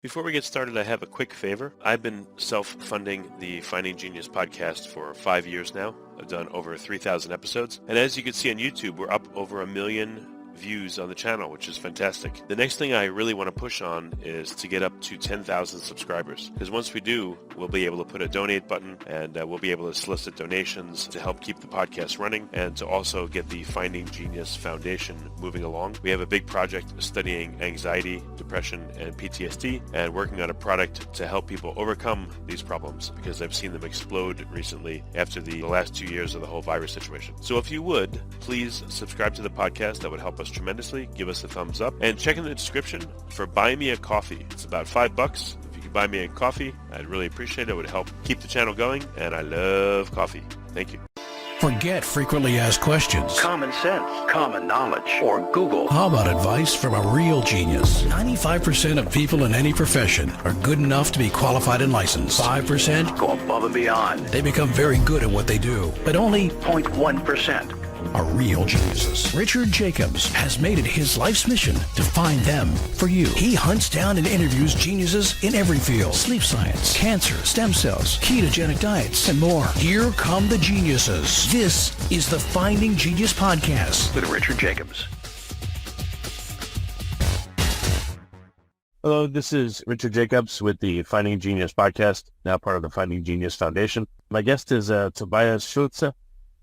Before we get started, I have a quick favor. I've been self-funding the Finding Genius podcast for 5 years now. I've done over 3,000 episodes. And as you can see on YouTube, we're up over 1 million views on the channel, which is fantastic. The next thing I really want to push on is to get up to 10,000 subscribers. Because once we do, we'll be able to put a donate button and we'll be able to solicit donations to help keep the podcast running and to also get the Finding Genius Foundation moving along. We have a big project studying anxiety, depression, and PTSD and working on a product to help people overcome these problems because I've seen them explode recently after the last 2 years of the whole virus situation. So if you would, please subscribe to the podcast. That would help us tremendously. Give us a thumbs up and check in the description for Buy Me a Coffee. It's about $5. If you could buy me a coffee, I'd really appreciate it. It would help keep the channel going, and I love coffee. Thank you. Forget frequently asked questions. Common sense, common knowledge, or Google. How about advice from a real genius? 95% of people in any profession are good enough to be qualified and licensed. 5% Go above and beyond. they become very good at what they do, but only 0.1%. are real geniuses. Richard Jacobs has made it his life's mission to find them for you. He hunts down and interviews geniuses in every field: sleep science, cancer, stem cells, ketogenic diets, and more. Here come the geniuses. This is the Finding Genius Podcast. With Richard Jacobs. Hello, this is Richard Jacobs with the Finding Genius Podcast, now part of the Finding Genius Foundation. My guest is Tobias Schulze.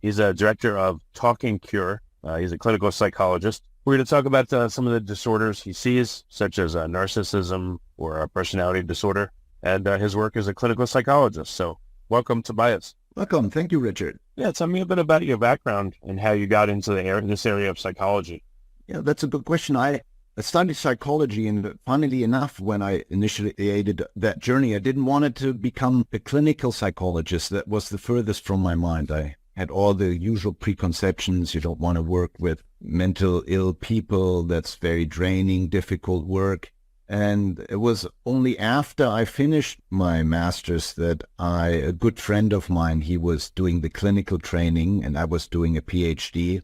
He's a director of Talking Cure. He's a clinical psychologist. We're going to talk about some of the disorders he sees, such as narcissism or a personality disorder, and his work as a clinical psychologist. So welcome, Tobias. Welcome. Thank you, Richard. Yeah, tell me a bit about your background and how you got into this area of psychology. Yeah, that's a good question. I studied psychology, and funnily enough, when I initiated that journey, I didn't want it to become a clinical psychologist. That was the furthest from my mind. I had all the usual preconceptions. You don't want to work with mental ill people. That's very draining, difficult work. And it was only after I finished my master's that a good friend of mine, he was doing the clinical training and I was doing a PhD.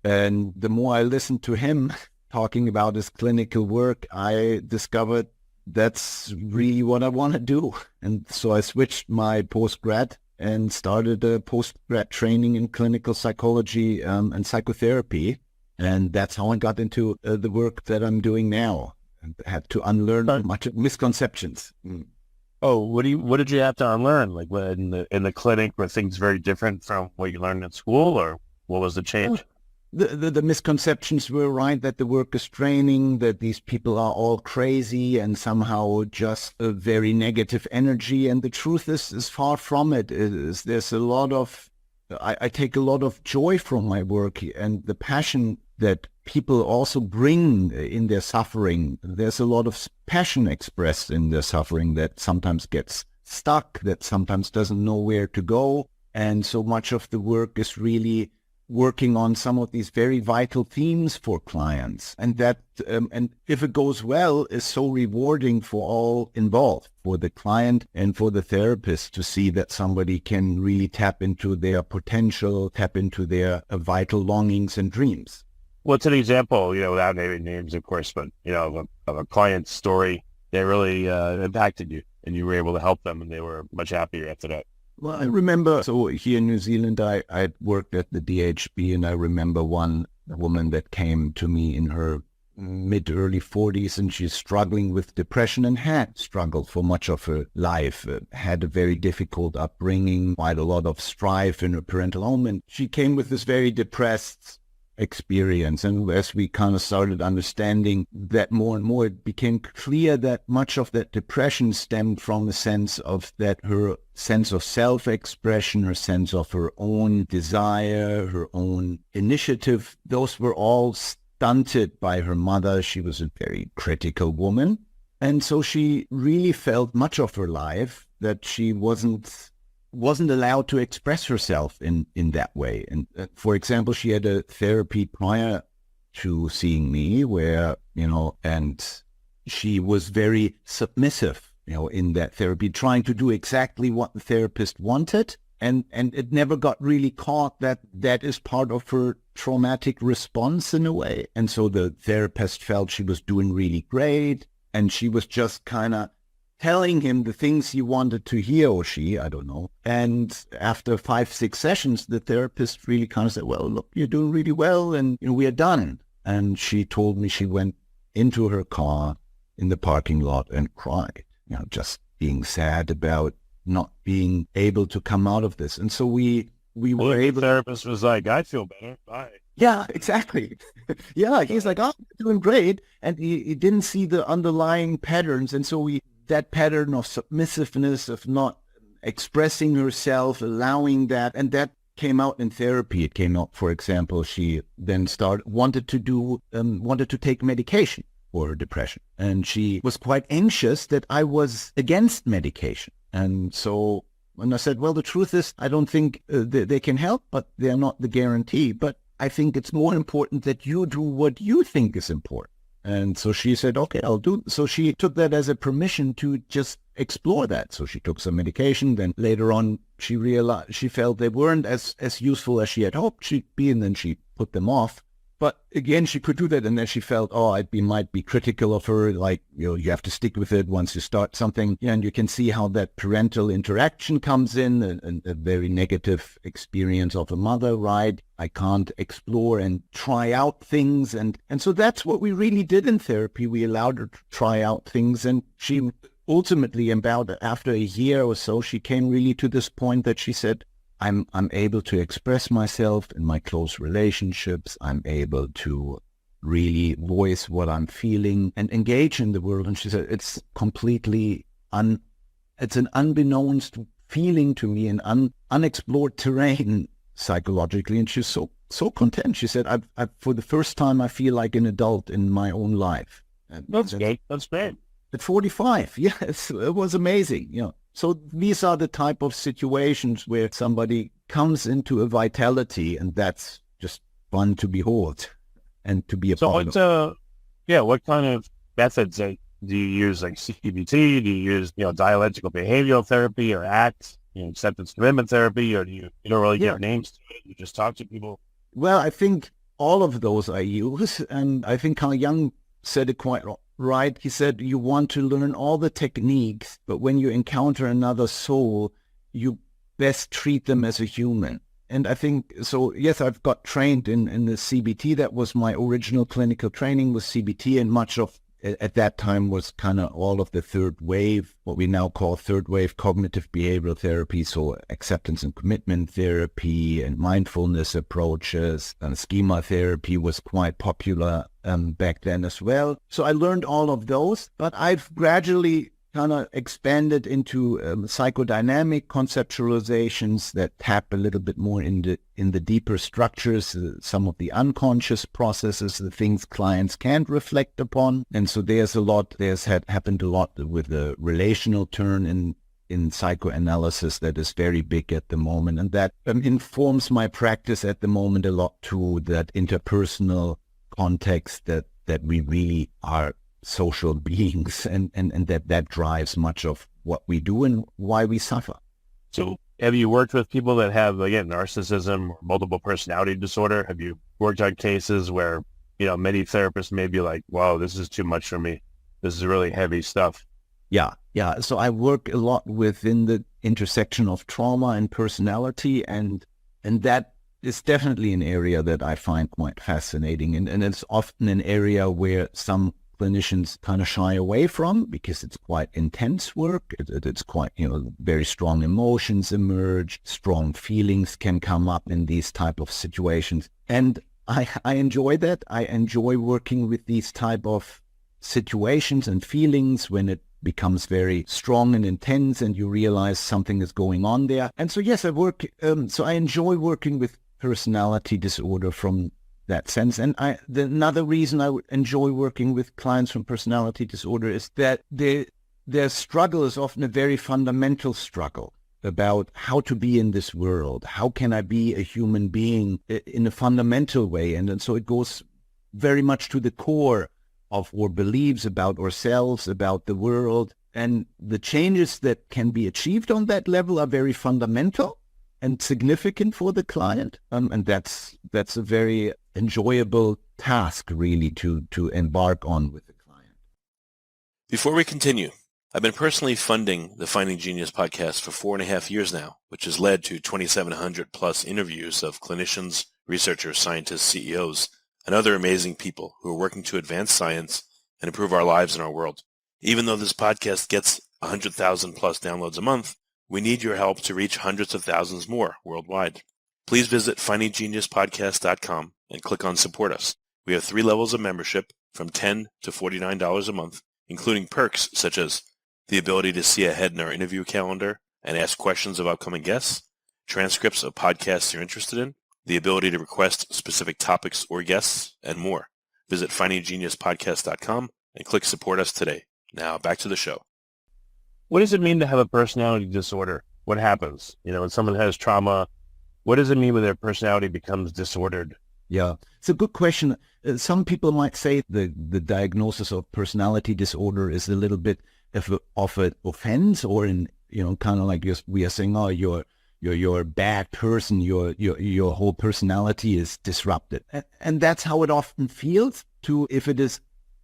And the more I listened to him talking about his clinical work, I discovered that's really what I want to do. And so I switched my postgrad and started a postgrad training in clinical psychology and psychotherapy. And that's how I got into the work that I'm doing now. And had to unlearn much misconceptions. Oh, what did you have to unlearn? Like in the clinic, were things very different from what you learned in school, or what was the change? The misconceptions were right, that the work is draining, that these people are all crazy and somehow just a very negative energy. And the truth is far from it. There's a lot of, I take a lot of joy from my work and the passion that people also bring in their suffering. There's a lot of passion expressed in their suffering that sometimes gets stuck, that sometimes doesn't know where to go. And so much of the work is really working on some of these very vital themes for clients. And that, and if it goes well, is so rewarding for all involved, for the client and for the therapist, to see that somebody can really tap into their potential, tap into their vital longings and dreams. What's an example, without naming names, of course, but, of a client's story that really impacted you and you were able to help them and they were much happier after that? Well, I remember, so here in New Zealand, I worked at the DHB, and I remember one woman that came to me in her mid-early 40s, and she's struggling with depression and had struggled for much of her life, had a very difficult upbringing, quite a lot of strife in her parental home, and she came with this very depressed experience. And as we kind of started understanding that more and more, it became clear that much of that depression stemmed from a sense of that her sense of self-expression, her sense of her own desire, her own initiative, those were all stunted by her mother. She was a very critical woman. And so she really felt much of her life that she wasn't allowed to express herself in that way. And for example, she had a therapy prior to seeing me where, and she was very submissive, in that therapy, trying to do exactly what the therapist wanted. And it never got really caught that is part of her traumatic response in a way. And so the therapist felt she was doing really great. And she was just kind of telling him the things he wanted to hear, or she, I don't know. And after 5, 6 sessions, the therapist really kind of said, well, look, you're doing really well, and we are done. And she told me she went into her car in the parking lot and cried, just being sad about not being able to come out of this. And so we were able. The therapist was like, I feel better. Bye. Yeah, exactly. Yeah, he's like, oh, you're doing great. And he didn't see the underlying patterns. And so that pattern of submissiveness, of not expressing herself, allowing that, and that came out in therapy. It came out, for example, she then wanted to take medication for her depression. And she was quite anxious that I was against medication. And so when I said, well, the truth is, I don't think they can help, but they're not the guarantee. But I think it's more important that you do what you think is important. And so she said, okay, I'll do. So she took that as a permission to just explore that. So she took some medication. Then later on, she realized she felt they weren't as useful as she had hoped she'd be, and then she put them off. But again, she could do that, and then she felt, might be critical of her, like, you have to stick with it once you start something. And you can see how that parental interaction comes in, and a very negative experience of a mother, right? I can't explore and try out things. And so that's what we really did in therapy. We allowed her to try out things, and she ultimately, about after a year or so, she came really to this point that she said, I'm able to express myself in my close relationships. I'm able to really voice what I'm feeling and engage in the world. And she said, it's completely it's an unbeknownst feeling to me, an unexplored terrain psychologically. And she's so content. She said, I've for the first time, I feel like an adult in my own life. And That's great. That's great. At 45, yes, it was amazing, So these are the type of situations where somebody comes into a vitality, and that's just fun to behold and to be a part of. What kind of methods do you use, like CBT? Do you use, dialectical behavioral therapy or ACT, acceptance commitment therapy, or you don't really give names to it? You just talk to people? Well, I think all of those I use, and I think Carl Jung said it quite right. He said, you want to learn all the techniques, but when you encounter another soul, you best treat them as a human. And I think, so yes, I've got trained in the CBT. That was my original clinical training, was CBT, and much of at that time was kind of all of the third wave, what we now call third wave cognitive behavioral therapy. So acceptance and commitment therapy and mindfulness approaches, and schema therapy was quite popular back then as well. So I learned all of those, but I've gradually kind of expanded into psychodynamic conceptualizations that tap a little bit more in the deeper structures, some of the unconscious processes, the things clients can't reflect upon. And so there's happened a lot with the relational turn in psychoanalysis that is very big at the moment, and that informs my practice at the moment a lot too, that interpersonal context that we really are social beings, and that drives much of what we do and why we suffer. So have you worked with people that have, again, narcissism or multiple personality disorder? Have you worked on cases where, many therapists may be like, wow, this is too much for me. This is really heavy stuff. Yeah. So I work a lot within the intersection of trauma and personality, and that is definitely an area that I find quite fascinating. And it's often an area where some clinicians kind of shy away from, because it's quite intense work. It's quite, very strong emotions emerge, strong feelings can come up in these type of situations. And I enjoy that. I enjoy working with these type of situations and feelings when it becomes very strong and intense and you realize something is going on there. And so, yes, I enjoy working with personality disorder from that sense. And another reason I enjoy working with clients from personality disorder is that their struggle is often a very fundamental struggle about how to be in this world. How can I be a human being in a fundamental way? And so it goes very much to the core of our beliefs about ourselves, about the world. And the changes that can be achieved on that level are very fundamental and significant for the client. And that's a very enjoyable task, really, to embark on with the client. Before we continue, I've been personally funding the Finding Genius podcast for 4.5 years now, which has led to 2,700 plus interviews of clinicians, researchers, scientists, CEOs, and other amazing people who are working to advance science and improve our lives and our world. Even though this podcast gets 100,000 plus downloads a month, we need your help to reach hundreds of thousands more worldwide. Please visit findinggeniuspodcast.com and click on Support Us. We have 3 levels of membership from $10 to $49 a month, including perks such as the ability to see ahead in our interview calendar and ask questions of upcoming guests, transcripts of podcasts you're interested in, the ability to request specific topics or guests, and more. Visit findinggeniuspodcast.com and click Support Us today. Now back to the show. What does it mean to have a personality disorder? What happens? When someone has trauma, what does it mean when their personality becomes disordered? Yeah, it's a good question. Some people might say the diagnosis of personality disorder is a little bit of an offense, or kind of like we are saying, oh, you're a bad person, your whole personality is disrupted. And that's how it often feels too, if it is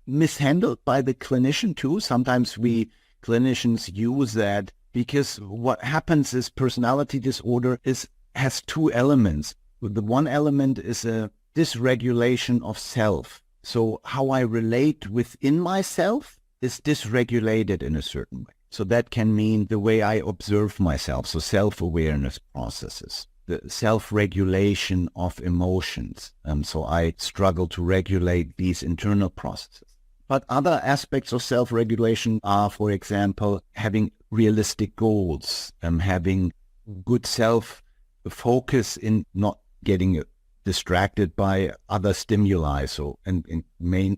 mishandled by the clinician too. Sometimes we clinicians use that, because what happens is personality disorder has 2 elements. The one element is a dysregulation of self. So how I relate within myself is dysregulated in a certain way. So that can mean the way I observe myself, so self-awareness processes, the self-regulation of emotions. So I struggle to regulate these internal processes. But other aspects of self-regulation are, for example, having realistic goals, having good self-focus in not getting distracted by other stimuli, and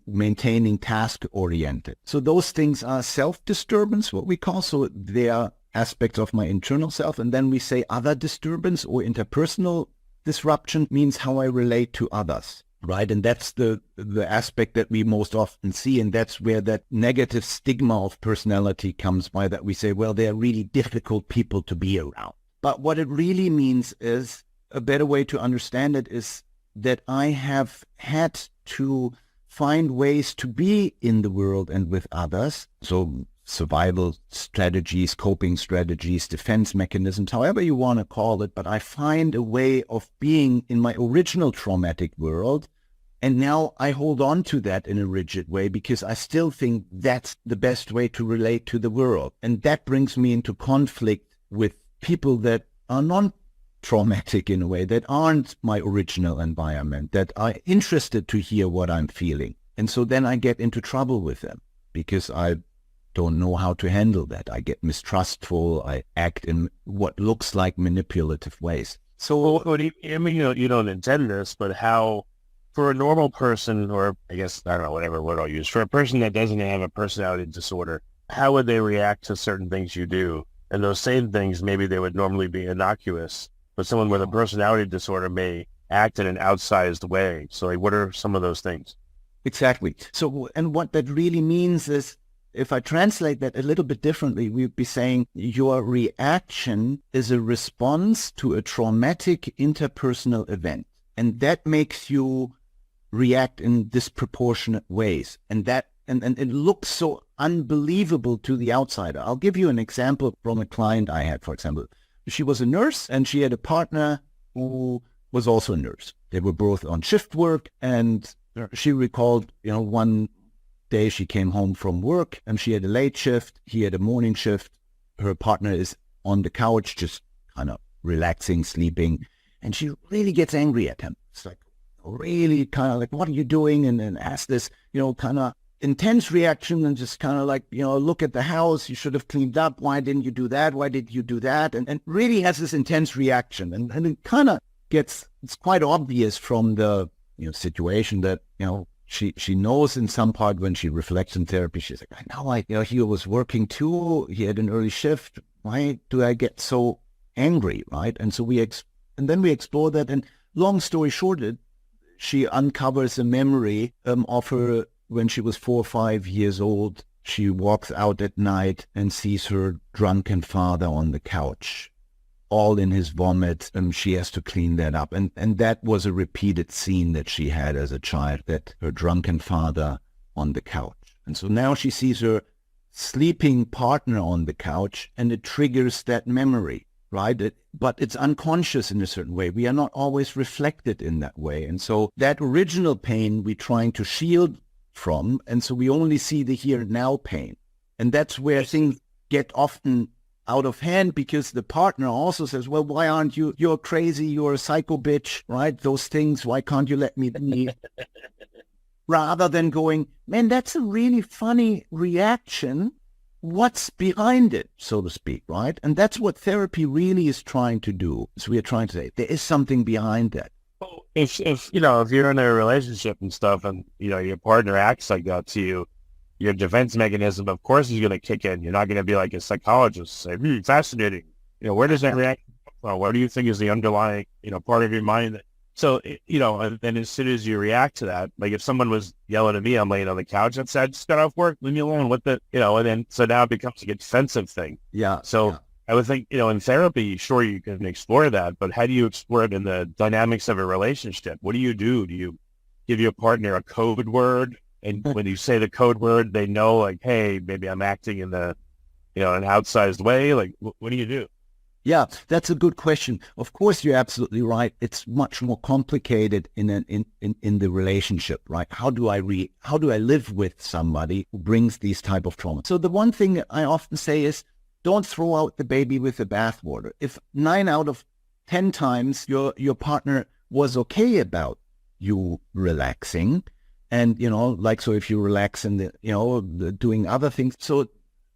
maintaining task-oriented. So those things are self-disturbance, what we call. So they are aspects of my internal self. And then we say other disturbance or interpersonal disruption means how I relate to others, right? And that's the aspect that we most often see. And that's where that negative stigma of personality comes by, that we say, well, they're really difficult people to be around. But what it really means is, a better way to understand it is that I have had to find ways to be in the world and with others. So survival strategies, coping strategies, defense mechanisms, however you want to call it. But I find a way of being in my original traumatic world. And now I hold on to that in a rigid way, because I still think that's the best way to relate to the world. And that brings me into conflict with people that are non-traumatic in a way, that aren't my original environment, that are interested to hear what I'm feeling. And so then I get into trouble with them, because I don't know how to handle that. I get mistrustful. I act in what looks like manipulative ways. So, you don't intend this, but how, for a normal person, or I guess, I don't know, whatever word I'll use, for a person that doesn't have a personality disorder, how would they react to certain things you do? And those same things, maybe they would normally be innocuous, but someone with a personality disorder may act in an outsized way. So what are some of those things? Exactly. So, and what that really means is, if I translate that a little bit differently, we'd be saying your reaction is a response to a traumatic interpersonal event. And that makes you react in disproportionate ways. And it looks so unbelievable to the outsider. I'll give you an example from a client I had, for example. She was a nurse, and she had a partner who was also a nurse. They were both on shift work, and she recalled, one day she came home from work and she had a late shift. He had a morning shift. Her partner is on the couch, just kind of relaxing, sleeping. And she really gets angry at him. It's like, really kind of like, what are you doing? And then asks this, kind of intense reaction, and just kind of like, look at the house. You should have cleaned up. Why didn't you do that? Why did you do that? And really has this intense reaction. And it kind of it's quite obvious from the situation that, she knows in some part when she reflects in therapy, she's like, I know, he was working too. He had an early shift. Why do I get so angry, right? And so then we explore that. And long story short, she uncovers a memory of her when she was 4 or 5 years old. She walks out at night and sees her drunken father on the couch, all in his vomit, and she has to clean that up. And that was a repeated scene that she had as a child, that her drunken father on the couch. And so now she sees her sleeping partner on the couch, and it triggers that memory, right? But it's unconscious in a certain way. We are not always reflected in that way. And so that original pain we're trying to shield from, and so we only see the here and now pain. And that's where things get often out of hand, because the partner also says, well, why aren't you, you're crazy, you're a psycho bitch, right? Those things, why can't you let me be? Rather than going, man, that's a really funny reaction. What's behind it, so to speak, right? And that's what therapy really is trying to do. So we are trying to say, there is something behind that. If you know, if you're in a relationship and stuff and, you know, your partner acts like that to you, your defense mechanism, of course, is going to kick in. You're not going to be like a psychologist, say, fascinating. You know, where does that reaction come from? What do you think is the underlying, you know, part of your mind? So, you know, and then as soon as you react to that, like if someone was yelling at me, I'm laying on the couch, I'd say, I just got off work, leave me alone. What the, you know, and then, so now it becomes a defensive thing. Yeah. So yeah. I would think, you know, in therapy, sure, you can explore that, but how do you explore it in the dynamics of a relationship? What do you do? Do you give your partner a code word? And when you say the code word, they know, like, hey, maybe I'm acting in the, you know, an outsized way. Like, what do you do? Yeah, that's a good question. Of course, you're absolutely right. It's much more complicated in the relationship, right? How do I live with somebody who brings these type of trauma? So the one thing I often say is, don't throw out the baby with the bathwater. If 9 out of 10 times your partner was okay about you relaxing, and, you know, like, so if you relax and, doing other things, so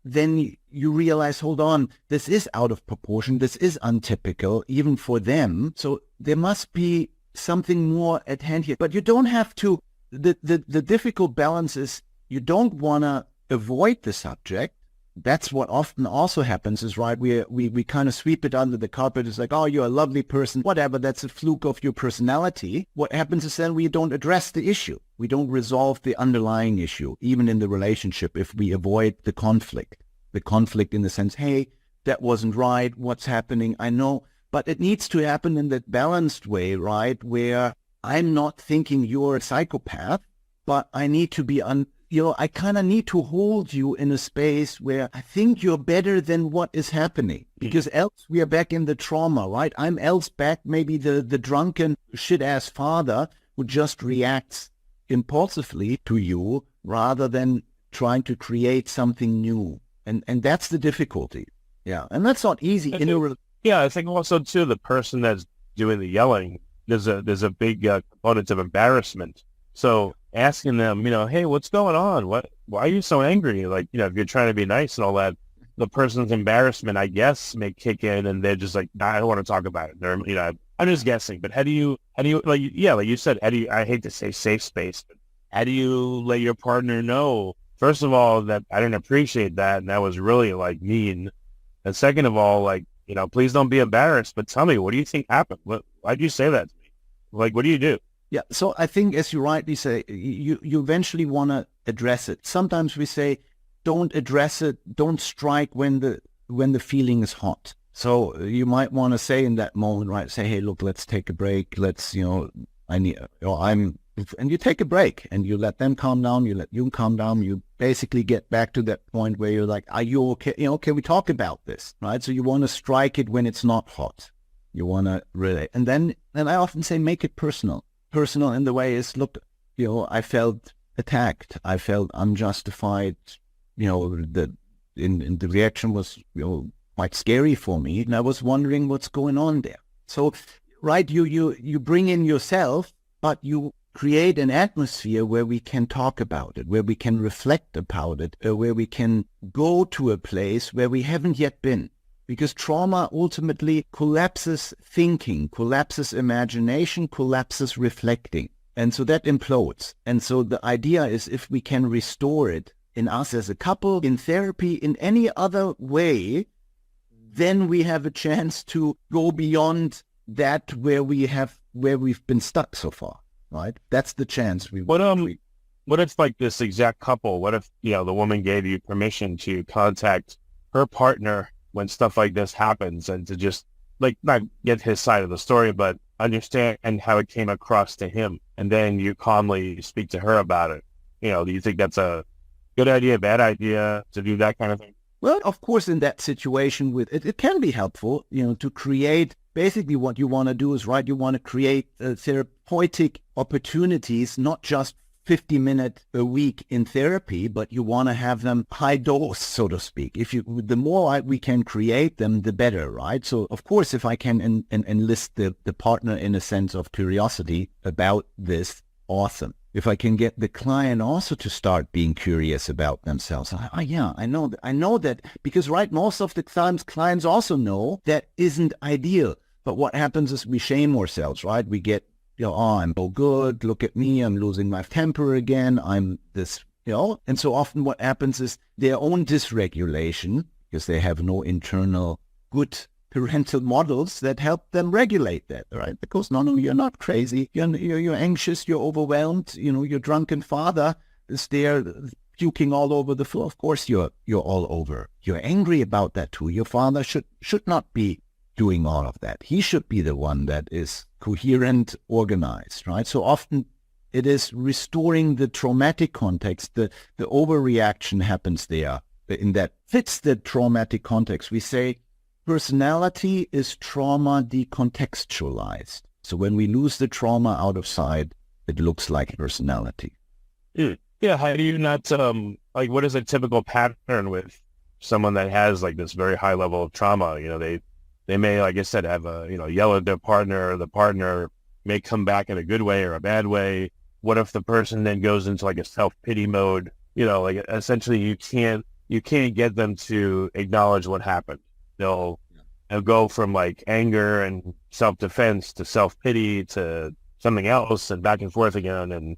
then you realize, hold on, this is out of proportion. This is untypical, even for them. So there must be something more at hand here. But you don't have to, the difficult balance is you don't want to avoid the subject. That's what often also happens is, right, we kind of sweep it under the carpet. It's like, oh, you're a lovely person, whatever, that's a fluke of your personality. What happens is then we don't address the issue. We don't resolve the underlying issue, even in the relationship, if we avoid the conflict in the sense, hey, that wasn't right, what's happening, I know, but it needs to happen in that balanced way, right, where I'm not thinking you're a psychopath, but I need to be I kind of need to hold you in a space where I think you're better than what is happening, because else we are back in the trauma, right? I'm else back maybe the drunken shit-ass father who just reacts impulsively to you rather than trying to create something new. And that's the difficulty. Yeah. And that's not easy. I think also, too, the person that's doing the yelling, there's a big component of embarrassment. So asking them, you know, hey, what's going on? Why are you so angry? Like, you know, if you're trying to be nice and all that, the person's embarrassment, I guess, may kick in, and they're just like, nah, I don't want to talk about it. They're, you know, I'm just guessing. But how do you like you said, I hate to say safe space, but how do you let your partner know, first of all, that I didn't appreciate that and that was really like mean, and second of all, like, you know, please don't be embarrassed, but tell me, what do you think happened? Why'd you say that to me? Like, what do you do? Yeah, so I think, as you rightly say, you eventually want to address it. Sometimes we say, don't address it, don't strike when the feeling is hot. So you might want to say in that moment, right, say, hey, look, let's take a break. Let's, and you take a break and you let them calm down. You let you calm down. You basically get back to that point where you're like, are you okay? Can we talk about this, right? So you want to strike it when it's not hot. You want to really, and I often say, make it personal. Personal in the way is, look, I felt attacked. I felt unjustified. The reaction was, quite scary for me, and I was wondering what's going on there. So, right, you bring in yourself, but you create an atmosphere where we can talk about it, where we can reflect about it, where we can go to a place where we haven't yet been. Because trauma ultimately collapses thinking, collapses imagination, collapses reflecting. And so that implodes. And so the idea is, if we can restore it in us as a couple, in therapy, in any other way, then we have a chance to go beyond that where we've been stuck so far, right? That's the chance. What if, like, this exact couple, what if, the woman gave you permission to contact her partner when stuff like this happens, and to just, like, not get his side of the story, but understand how it came across to him, and then you calmly speak to her about it? Do you think that's a good idea, bad idea to do that kind of thing? Well, of course, in that situation, it can be helpful, to create. Basically, what you want to do is, right, you want to create therapeutic opportunities, not just 50 minutes a week in therapy, but you want to have them high dose, so to speak. The more we can create them, the better, right? So, of course, if I can enlist the partner in a sense of curiosity about this, awesome. If I can get the client also to start being curious about themselves, I know that because, right, most of the times clients also know that isn't ideal. But what happens is we shame ourselves, right? We get, I'm so good, look at me, I'm losing my temper again, I'm this, And so often what happens is their own dysregulation, because they have no internal good parental models that help them regulate that, right? Because no, you're not crazy. You're anxious. You're overwhelmed. Your drunken father is there puking all over the floor. Of course, you're all over. You're angry about that too. Your father should not be doing all of that. He should be the one that is coherent, organized, right? So often it is restoring the traumatic context. The overreaction happens there. In that fits the traumatic context. We say, personality is trauma decontextualized. So when we lose the trauma out of sight, it looks like personality. Yeah, how do you not, what is a typical pattern with someone that has like this very high level of trauma? They may, like I said, have yell at their partner. The partner may come back in a good way or a bad way. What if the person then goes into like a self-pity mode? Essentially you can't get them to acknowledge what happened. They'll go from like anger and self-defense to self-pity to something else and back and forth again, and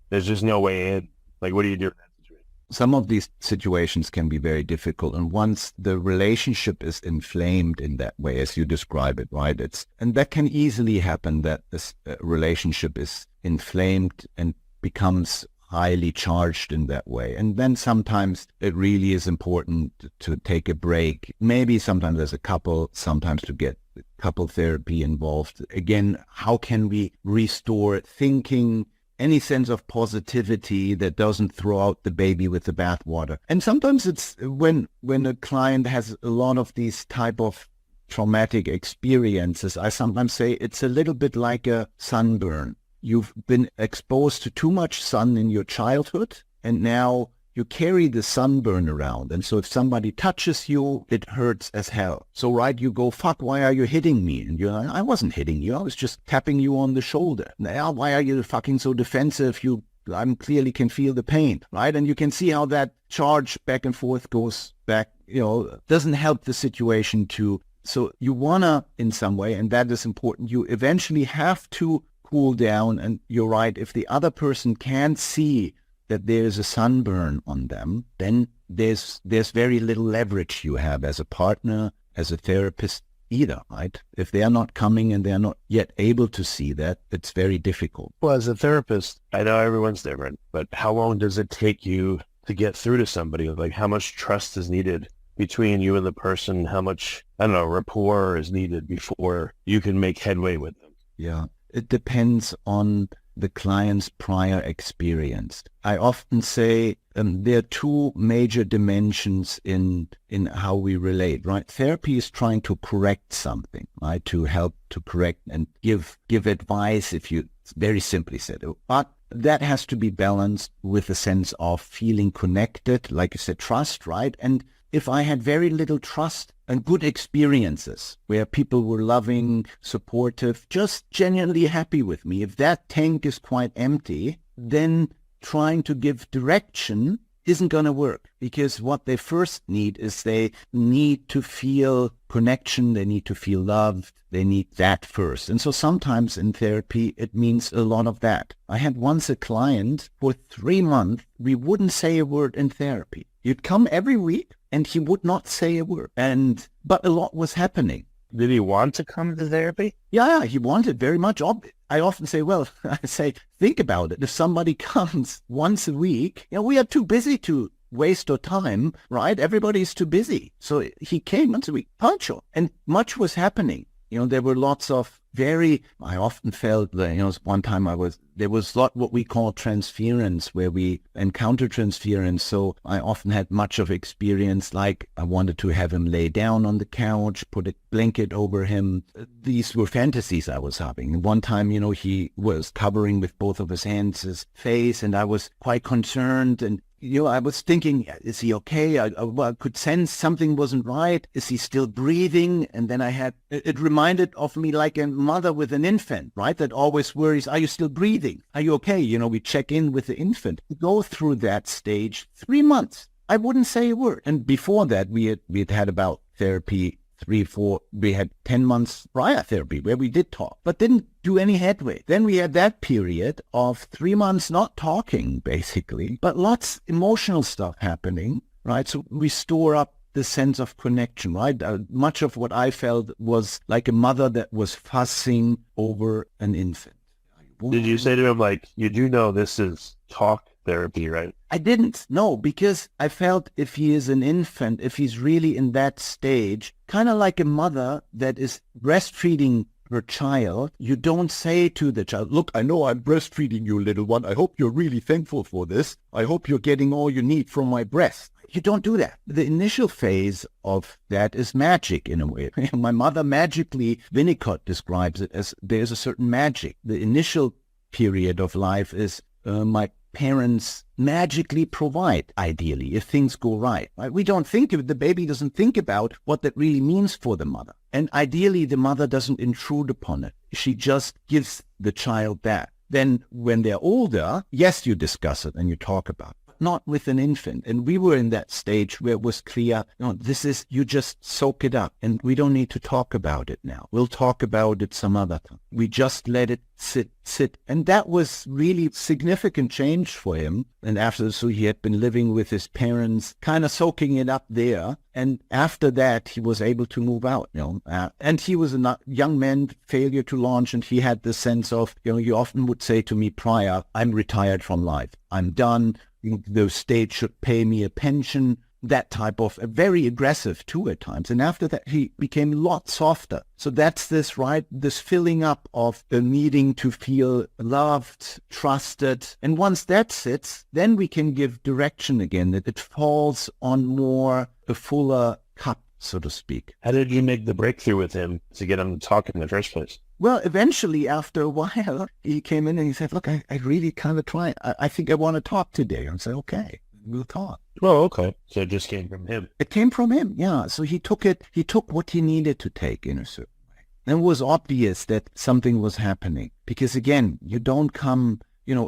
there's just no way in. Like, what do you do in that situation? Some of these situations can be very difficult, and once the relationship is inflamed in that way, as you describe it, right? And that can easily happen, that this relationship is inflamed and becomes highly charged in that way. And then sometimes it really is important to take a break. Maybe sometimes as a couple, sometimes to get couple therapy involved. Again, how can we restore thinking, any sense of positivity that doesn't throw out the baby with the bathwater? And sometimes it's when a client has a lot of these type of traumatic experiences, I sometimes say it's a little bit like a sunburn. You've been exposed to too much sun in your childhood, and now you carry the sunburn around. And so if somebody touches you, it hurts as hell. So, right, you go, fuck, why are you hitting me? And you're like, I wasn't hitting you. I was just tapping you on the shoulder. Now, why are you fucking so defensive? I clearly can feel the pain, right? And you can see how that charge back and forth goes back, doesn't help the situation so you want to, in some way, and that is important, you eventually have to cool down. And you're right, if the other person can't see that there's a sunburn on them, then there's very little leverage you have as a partner, as a therapist either, right? If they are not coming and they're not yet able to see that, it's very difficult. Well, as a therapist, I know everyone's different, but how long does it take you to get through to somebody? Like, how much trust is needed between you and the person? How much, rapport is needed before you can make headway with them? Yeah, it depends on the client's prior experience. I often say there are two major dimensions in how we relate, right? Therapy is trying to correct something, right? To help to correct and give advice, if you very simply said. But that has to be balanced with a sense of feeling connected, like you said, trust, right? And if I had very little trust and good experiences where people were loving, supportive, just genuinely happy with me, if that tank is quite empty, then trying to give direction isn't going to work, because what they first need is they need to feel connection, they need to feel loved, they need that first. And so sometimes in therapy, it means a lot of that. I had once a client for 3 months, we wouldn't say a word in therapy. You'd come every week and he would not say a word. But a lot was happening. Did he want to come to therapy? Yeah, he wanted very much. I often say, think about it. If somebody comes once a week, we are too busy to waste our time, right? Everybody's too busy. So he came once a week, punctual, and much was happening. There were lots of I often felt that, one time there was what we call transference, where we encounter transference. So I often had much of experience, like I wanted to have him lay down on the couch, put a blanket over him. These were fantasies I was having. And one time, he was covering with both of his hands his face, and I was quite concerned. And I was thinking, is he okay? I could sense something wasn't right. Is he still breathing? And then it reminded of me like a mother with an infant, right? That always worries, are you still breathing? Are you okay? We check in with the infant. We go through that stage 3 months. I wouldn't say a word. And before that, we had about therapy 3-4, we had 10 months prior therapy where we did talk, but didn't do any headway. Then we had that period of 3 months not talking, basically, but lots emotional stuff happening, right? So we store up the sense of connection, right? Much of what I felt was like a mother that was fussing over an infant. Did you say to him, like, you do know this is talk therapy, right? I didn't, no, because I felt if he is an infant, if he's really in that stage, kind of like a mother that is breastfeeding her child, you don't say to the child, look, I know I'm breastfeeding you, little one. I hope you're really thankful for this. I hope you're getting all you need from my breast. You don't do that. The initial phase of that is magic in a way. My mother magically, Winnicott describes it as there's a certain magic. The initial period of life is my parents magically provide, ideally, if things go right. We don't think of it, the baby doesn't think about what that really means for the mother. And ideally, the mother doesn't intrude upon it. She just gives the child that. Then when they're older, yes, you discuss it and you talk about it. Not with an infant. And we were in that stage where it was clear, you just soak it up and we don't need to talk about it now. We'll talk about it some other time. We just let it sit. And that was really significant change for him. And so he had been living with his parents, kind of soaking it up there. And after that, he was able to move out, and he was a young man, failure to launch. And he had the sense of, you often would say to me prior, I'm retired from life. I'm done. The state should pay me a pension, that type of, very aggressive too at times. And after that, he became a lot softer. So that's this filling up of the needing to feel loved, trusted. And once that sits, then we can give direction again, that it falls on more a fuller cup, so to speak. How did you make the breakthrough with him to get him to talk in the first place? Well, eventually, after a while, he came in and he said, look, I really kind of tried. I think I want to talk today. And I said, okay, we'll talk. Oh, okay. So it just came from him. It came from him, yeah. So he took what he needed to take in a certain way. And it was obvious that something was happening. Because again, you don't come,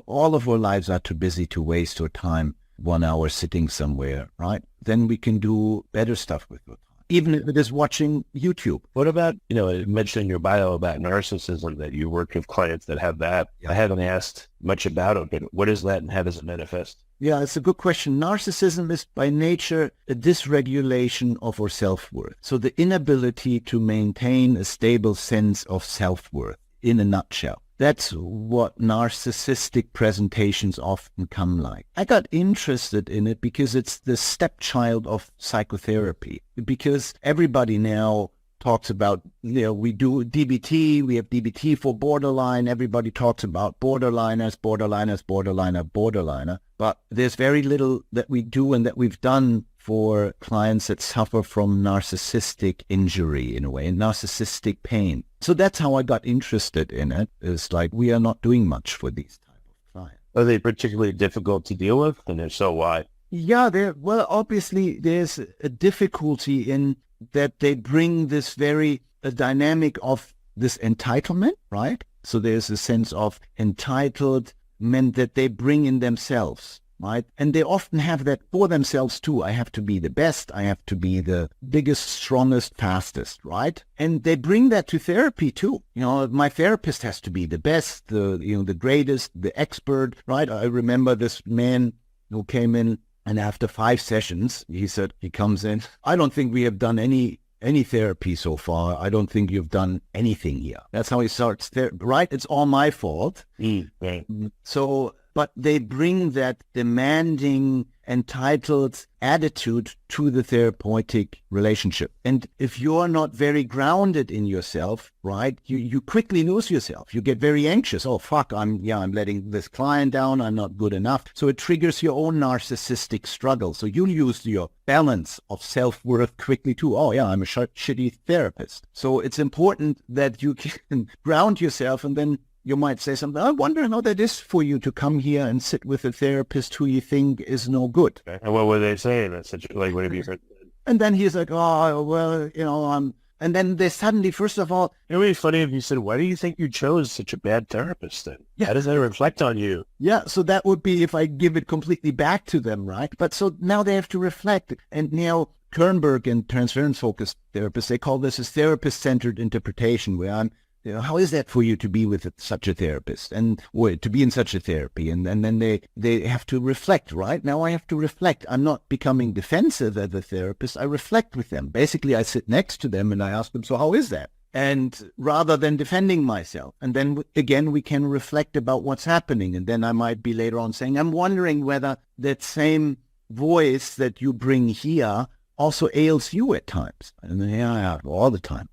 all of our lives are too busy to waste our time 1 hour sitting somewhere, right? Then we can do better stuff with it. Even if it is watching YouTube. What about, you mentioned in your bio about narcissism, that you work with clients that have that. Yeah. I haven't asked much about it, but what is that and how does it manifest? Yeah, it's a good question. Narcissism is by nature a dysregulation of our self-worth. So the inability to maintain a stable sense of self-worth in a nutshell. That's what narcissistic presentations often come like. I got interested in it because it's the stepchild of psychotherapy. Because everybody now talks about, we do DBT, we have DBT for borderline. Everybody talks about borderliners, borderliner. But there's very little that we do and that we've done for clients that suffer from narcissistic injury, in a way, narcissistic pain. So that's how I got interested in it. It's like, we are not doing much for these type of clients. Are they particularly difficult to deal with? And if so, why? Yeah, obviously there's a difficulty in that they bring this a dynamic of this entitlement, right? So there's a sense of entitlement that they bring in themselves. Right? And they often have that for themselves too. I have to be the best. I have to be the biggest, strongest, fastest, right? And they bring that to therapy too. My therapist has to be the best, the greatest, the expert, right? I remember this man who came in, and after 5 sessions, he comes in, I don't think we have done any therapy so far. I don't think you've done anything here. That's how he starts, right? It's all my fault. Right. So, but they bring that demanding entitled attitude to the therapeutic relationship. And if you're not very grounded in yourself, right, you quickly lose yourself. You get very anxious. Oh, fuck, I'm letting this client down. I'm not good enough. So it triggers your own narcissistic struggle. So you lose your balance of self-worth quickly too. Oh, yeah, I'm a shitty therapist. So it's important that you can ground yourself, and then you might say something, I wonder how that is for you to come here and sit with a therapist who you think is no good. Okay. And what would they say in that situation? Like, what have you heard? And then he's like, oh, well, and then they suddenly, first of all... It would be funny if you said, why do you think you chose such a bad therapist then? Yeah. How does that reflect on you? Yeah, so that would be if I give it completely back to them, right? But so now they have to reflect. And now Kernberg and transference-focused therapists, they call this a therapist-centered interpretation, where how is that for you to be with such a therapist or to be in such a therapy? And then they have to reflect, right? Now I have to reflect. I'm not becoming defensive as a therapist. I reflect with them. Basically, I sit next to them and I ask them, so how is that? And rather than defending myself. And then again, we can reflect about what's happening. And then I might be later on saying, I'm wondering whether that same voice that you bring here also ails you at times. And then, yeah, all the time.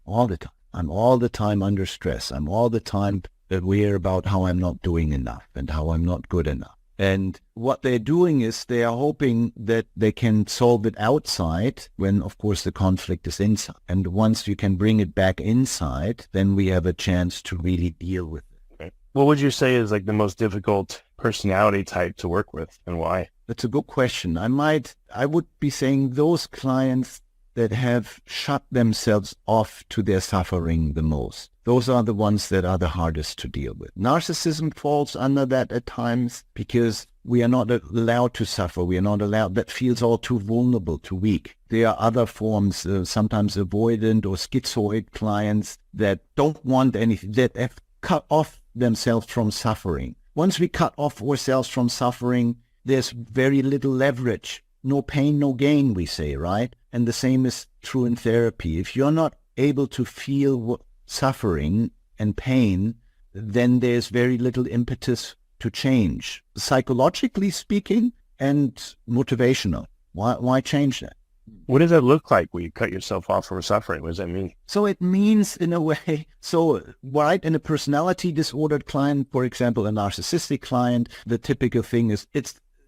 I'm all the time under stress. I'm all the time aware about how I'm not doing enough and how I'm not good enough. And what they're doing is they are hoping that they can solve it outside when, of course, the conflict is inside. And once you can bring it back inside, then we have a chance to really deal with it. Okay. What would you say is like the most difficult personality type to work with, and why? That's a good question. I would be saying those clients that have shut themselves off to their suffering the most. Those are the ones that are the hardest to deal with. Narcissism falls under that at times because we are not allowed to suffer. We are not allowed. That feels all too vulnerable, too weak. There are other forms, sometimes avoidant or schizoid clients that don't want anything, that have cut off themselves from suffering. Once we cut off ourselves from suffering, there's very little leverage. No pain, no gain, we say, right? And the same is true in therapy. If you're not able to feel suffering and pain, then there's very little impetus to change, psychologically speaking and motivational. Why change that? What does that look like when you cut yourself off from suffering? What does that mean? So it means, in a way, right, in a personality disordered client, for example, a narcissistic client, the typical thing is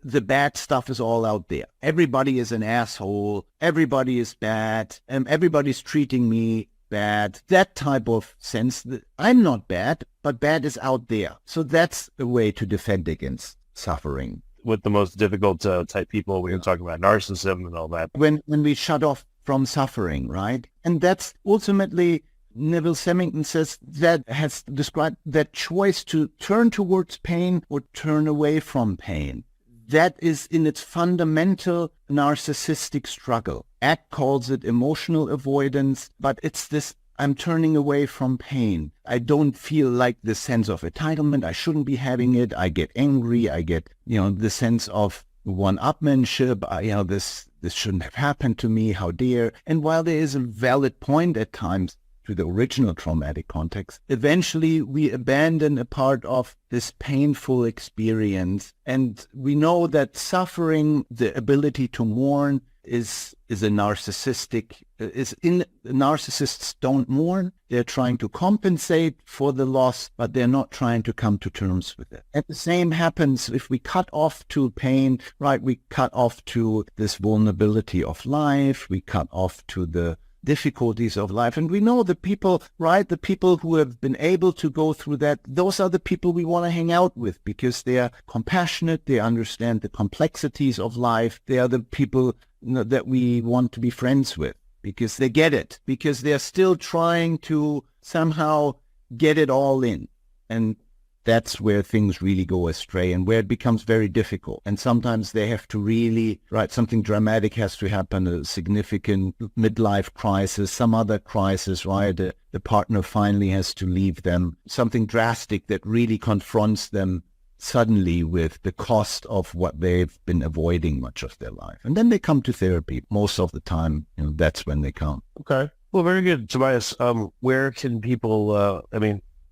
the bad stuff is all out there. Everybody is an asshole. Everybody is bad. Everybody's treating me bad. That type of sense. I'm not bad, but bad is out there. So that's a way to defend against suffering. With the most difficult type people, we can talk about narcissism and all that. When we shut off from suffering, right? And that's ultimately, Neville Semmington says, that has described that choice to turn towards pain or turn away from pain. That is in its fundamental narcissistic struggle. Ack calls it emotional avoidance, but it's this, I'm turning away from pain. I don't feel like the sense of entitlement. I shouldn't be having it. I get angry. I get, the sense of one-upmanship. This shouldn't have happened to me. How dare. And while there is a valid point at times to the original traumatic context, eventually we abandon a part of this painful experience. And we know that suffering, the ability to mourn, is a narcissistic, narcissists don't mourn. They're trying to compensate for the loss, but they're not trying to come to terms with it. And the same happens if we cut off to pain, right? We cut off to this vulnerability of life. We cut off to the difficulties of life. And we know the people, right? The people who have been able to go through that, those are the people we want to hang out with because they are compassionate. They understand the complexities of life. They are the people that we want to be friends with because they get it, because they're still trying to somehow get it all in. And that's where things really go astray and where it becomes very difficult. And sometimes they have to really, right, something dramatic has to happen, a significant midlife crisis, some other crisis, right? The partner finally has to leave them, something drastic that really confronts them suddenly with the cost of what they've been avoiding much of their life. And then they come to therapy. Most of the time, that's when they come. Okay. Well, very good, Tobias. Where can people,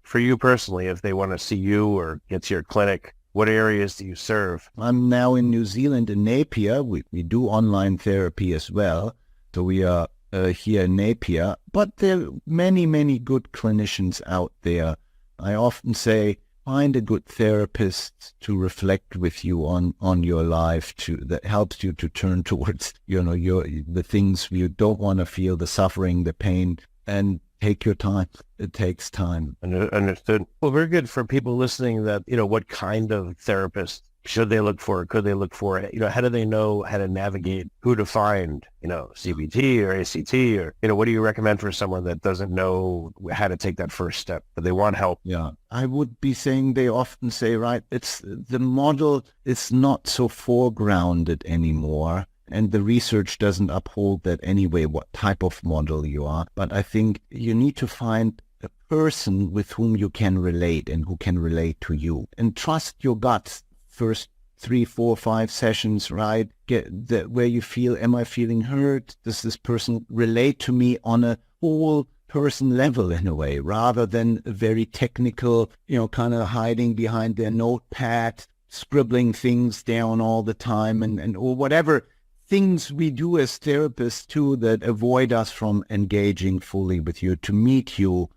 for you personally, if they want to see you or get to your clinic, What areas do you serve? I'm now in New Zealand, in Napier. We do online therapy as well. So we are here in Napier. But there are many, many good clinicians out there. I often say, find a good therapist to reflect with you on your life, that helps you to turn towards, the things you don't want to feel, the suffering, the pain, and take your time. It takes time. Understood. Well, very good for people listening that, what kind of therapist should they look for? Could they look for? How do they know how to navigate, who to find, CBT or ACT, or, what do you recommend for someone that doesn't know how to take that first step, but they want help? Yeah, I would be saying, they often say, right, it's the model is not so foregrounded anymore. And the research doesn't uphold that anyway, what type of model you are. But I think you need to find a person with whom you can relate and who can relate to you. And trust your guts. First 3, 4, 5 sessions, right? Get that where you feel, am I feeling hurt? Does this person relate to me on a whole person level in a way, rather than a very technical, kind of hiding behind their notepad, scribbling things down all the time and or whatever things we do as therapists too that avoid us from engaging fully with you, to meet you,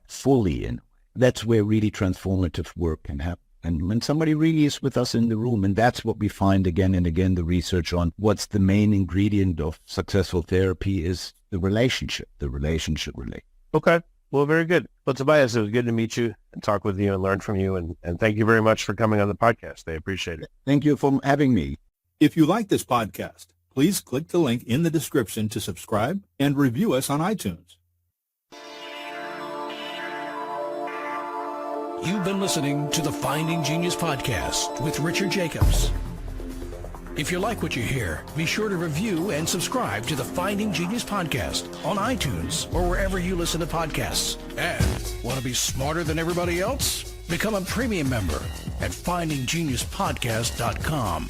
fully. And that's where really transformative work can happen. And when somebody really is with us in the room, and that's what we find again and again, the research on what's the main ingredient of successful therapy is the relationship relate. Okay. Well, very good. Well, Tobias, it was good to meet you and talk with you and learn from you. And thank you very much for coming on the podcast. I appreciate it. Thank you for having me. If you like this podcast, please click the link in the description to subscribe and review us on iTunes. You've been listening to the Finding Genius podcast with Richard Jacobs. If you like what you hear, be sure to review and subscribe to the Finding Genius podcast on iTunes or wherever you listen to podcasts. And want to be smarter than everybody else? Become a premium member at findinggeniuspodcast.com.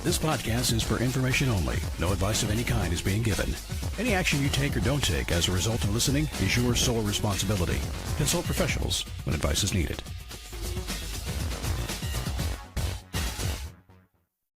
This podcast is for information only. No advice of any kind is being given. Any action you take or don't take as a result of listening is your sole responsibility. Consult professionals when advice is needed.